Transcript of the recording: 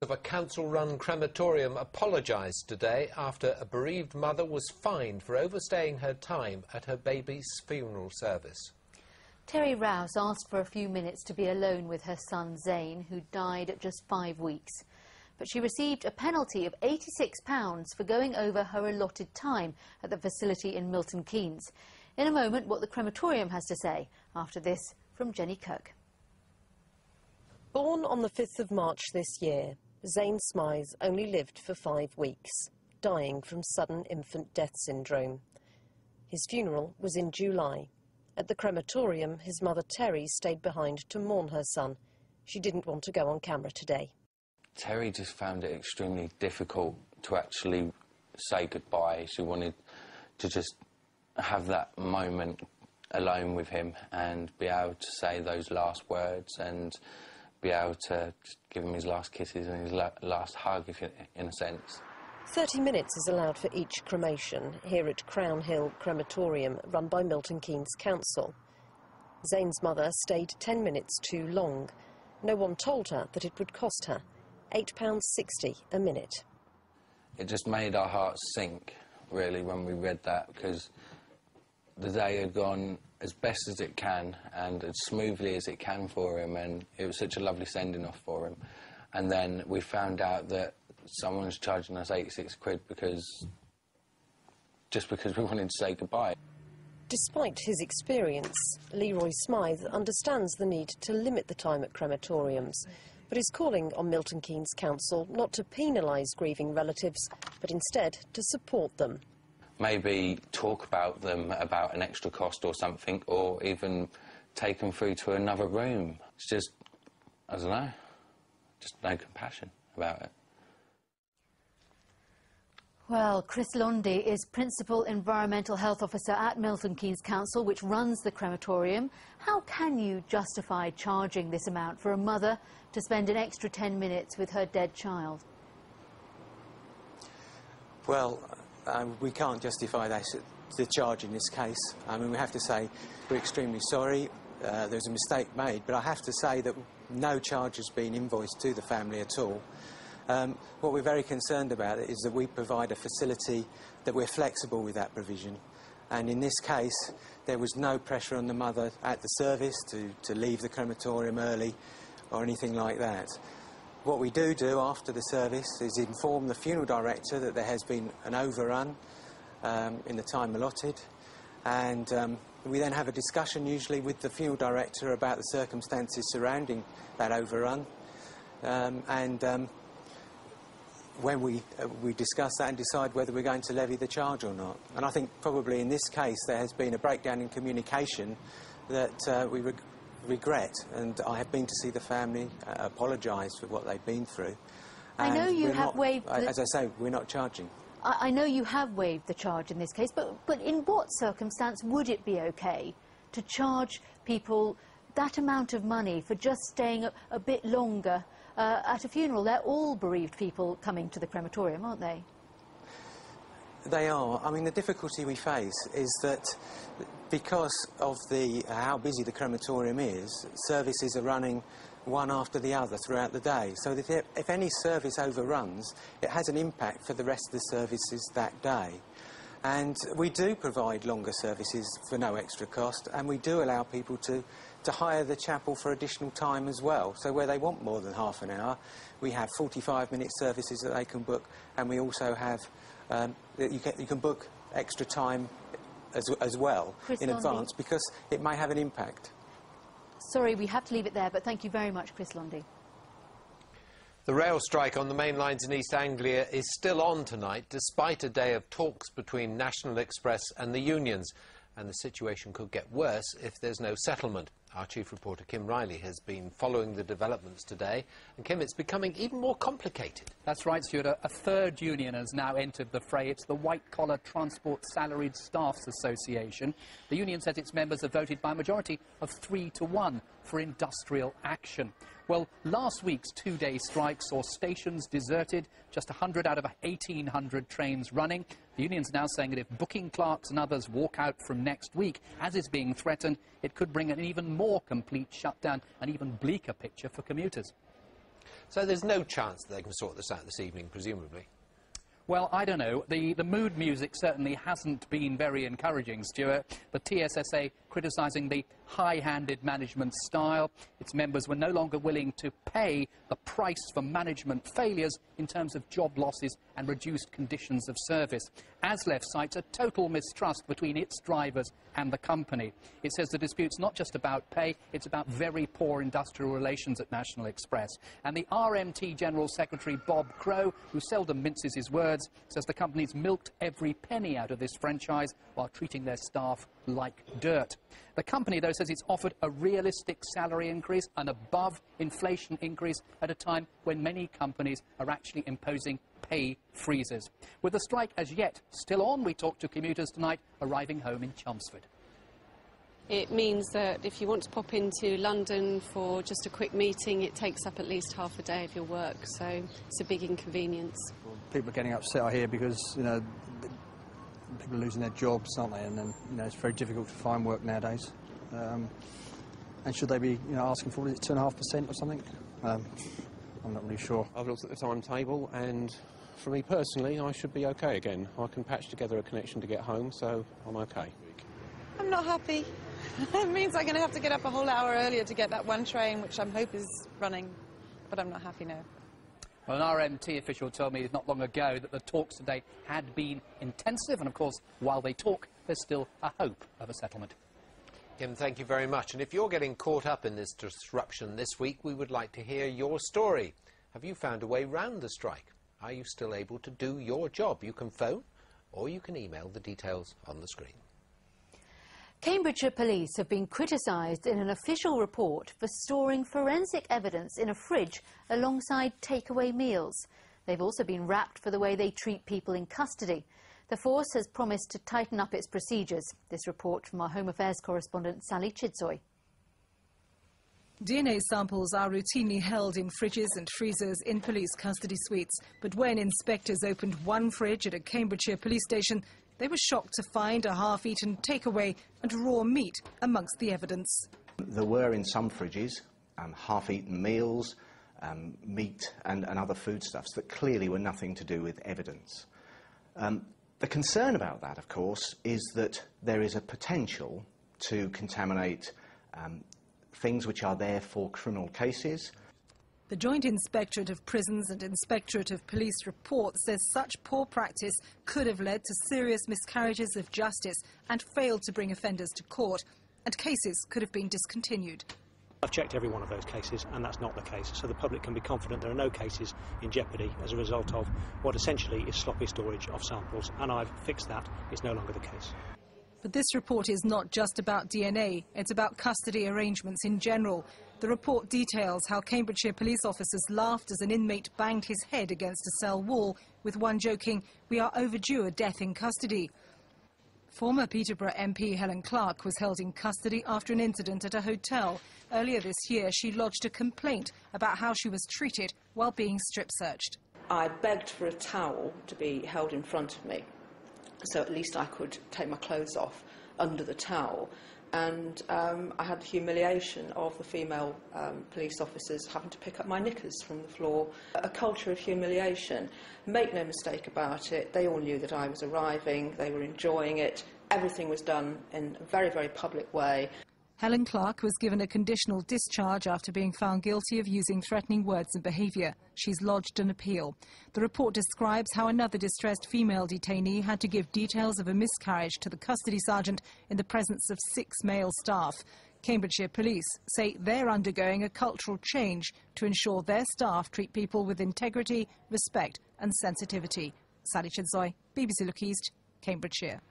Of a council-run crematorium apologised today after a bereaved mother was fined for overstaying her time at her baby's funeral service. Terry Rouse asked for a few minutes to be alone with her son Zane, who died at just 5 weeks. But she received a penalty of £86 for going over her allotted time at the facility in Milton Keynes. In a moment, what the crematorium has to say. After this, from Jenny Kirk. Born on the 5th of March this year, Zane Smythe only lived for 5 weeks, dying from sudden infant death syndrome. His funeral was in July. At the crematorium, his mother Terry stayed behind to mourn her son. She didn't want to go on camera today. Terry just found it extremely difficult to actually say goodbye. She wanted to just have that moment alone with him and be able to say those last words and be able to give him his last kisses and his last hug, in a sense. 30 minutes is allowed for each cremation here at Crow Nhill Crematorium, run by Milton Keynes Council. Zane's mother stayed 10 minutes too long. No one told her that it would cost her £8.60 a minute. It just made our hearts sink, really, when we read that, because the day had gone as best as it can and as smoothly as it can for him, and it was such a lovely sending off for him. And then we found out that someone's charging us 86 quid just because we wanted to say goodbye. Despite his experience, Leroy Smythe understands the need to limit the time at crematoriums, but is calling on Milton Keynes Council not to penalise grieving relatives, but instead to support them. Maybe talk about them about an extra cost or something, or even take them through to another room. It's just, I don't know, just no compassion about it. Well, Chris Lundy is Principal Environmental Health Officer at Milton Keynes Council, which runs the crematorium. How can you justify charging this amount for a mother to spend an extra 10 minutes with her dead child? Well, we can't justify the charge in this case. I mean, we have to say we're extremely sorry. There's a mistake made, but I have to say that no charge has been invoiced to the family at all. What we're very concerned about is that we provide a facility that we're flexible with that provision. And in this case, there was no pressure on the mother at the service to leave the crematorium early or anything like that. What we do after the service is inform the funeral director that there has been an overrun in the time allotted, and we then have a discussion usually with the funeral director about the circumstances surrounding that overrun, when we discuss that and decide whether we're going to levy the charge or not. And I think probably in this case there has been a breakdown in communication that we regret, and I have been to see the family apologise for what they've been through. I know you have waived... As I say, we're not charging. I know you have waived the charge in this case, but in what circumstance would it be OK to charge people that amount of money for just staying a bit longer at a funeral? They're all bereaved people coming to the crematorium, aren't they? They are. I mean, the difficulty we face is that because of how busy the crematorium is, services are running one after the other throughout the day. So that if any service overruns, it has an impact for the rest of the services that day. And we do provide longer services for no extra cost, and we do allow people to hire the chapel for additional time as well. So where they want more than half an hour, we have 45-minute services that they can book, and we also have you can book extra time as well in advance, because it may have an impact. Sorry, we have to leave it there, but thank you very much, Chris Lundy. The rail strike on the main lines in East Anglia is still on tonight, despite a day of talks between National Express and the unions. And the situation could get worse if there's no settlement. Our chief reporter, Kim Riley, has been following the developments today. And, Kim, it's becoming even more complicated. That's right, Stuart. A third union has now entered the fray. It's the White Collar Transport Salaried Staffs Association. The union says its members have voted by a majority of 3-1 for industrial action. Well, last week's two-day strike saw stations deserted, just 100 out of 1,800 trains running. The union's now saying that if booking clerks and others walk out from next week, as is being threatened, it could bring an even more complete shutdown, an even bleaker picture for commuters. So there's no chance that they can sort this out this evening, presumably? Well, I don't know. The mood music certainly hasn't been very encouraging, Stuart. The TSSA criticising the high-handed management style. Its members were no longer willing to pay the price for management failures in terms of job losses and reduced conditions of service. ASLEF cites a total mistrust between its drivers and the company. It says the dispute's not just about pay, it's about very poor industrial relations at National Express. And the RMT General Secretary Bob Crow, who seldom minces his words, says the company's milked every penny out of this franchise while treating their staff like dirt. The company, though, says it's offered a realistic salary increase, an above-inflation increase, at a time when many companies are actually imposing pay freezes. With the strike as yet still on, we talked to commuters tonight arriving home in Chelmsford. It means that if you want to pop into London for just a quick meeting, it takes up at least half a day of your work, so it's a big inconvenience. People are getting upset, I hear, because, you know, people are losing their jobs, aren't they? And then, you know, it's very difficult to find work nowadays. And should they be, you know, asking for, 2.5% or something? I'm not really sure. I've looked at the timetable, and for me personally, I should be OK again. I can patch together a connection to get home, so I'm OK. I'm not happy. It means I'm going to have to get up a whole hour earlier to get that one train, which I hope is running, but I'm not happy now. Well, an RMT official told me not long ago that the talks today had been intensive, and of course, while they talk, there's still a hope of a settlement. Kim, thank you very much. And if you're getting caught up in this disruption this week, we would like to hear your story. Have you found a way round the strike? Are you still able to do your job? You can phone or you can email the details on the screen. Cambridgeshire police have been criticised in an official report for storing forensic evidence in a fridge alongside takeaway meals. They've also been rapped for the way they treat people in custody. The force has promised to tighten up its procedures. This report from our Home Affairs correspondent Sally Chidzoy. DNA samples are routinely held in fridges and freezers in police custody suites. But when inspectors opened one fridge at a Cambridgeshire police station, they were shocked to find a half-eaten takeaway and raw meat amongst the evidence. There were in some fridges half-eaten meals, meat and other foodstuffs that clearly were nothing to do with evidence. The concern about that, of course, is that there is a potential to contaminate things which are there for criminal cases. The Joint Inspectorate of Prisons and Inspectorate of Police report says such poor practice could have led to serious miscarriages of justice and failed to bring offenders to court, and cases could have been discontinued. I've checked every one of those cases, and that's not the case, so the public can be confident there are no cases in jeopardy as a result of what essentially is sloppy storage of samples, and I've fixed that. It's no longer the case. But this report is not just about DNA, it's about custody arrangements in general. The report details how Cambridgeshire police officers laughed as an inmate banged his head against a cell wall, with one joking, "We are overdue a death in custody." Former Peterborough MP Helen Clark was held in custody after an incident at a hotel. Earlier this year, she lodged a complaint about how she was treated while being strip-searched. I begged for a towel to be held in front of me, so at least I could take my clothes off under the towel. And I had the humiliation of the female police officers having to pick up my knickers from the floor. A culture of humiliation. Make no mistake about it, they all knew that I was arriving, they were enjoying it. Everything was done in a very, very public way. Helen Clark was given a conditional discharge after being found guilty of using threatening words and behaviour. She's lodged an appeal. The report describes how another distressed female detainee had to give details of a miscarriage to the custody sergeant in the presence of 6 male staff. Cambridgeshire police say they're undergoing a cultural change to ensure their staff treat people with integrity, respect and sensitivity. Sally Chidzoy, BBC Look East, Cambridgeshire.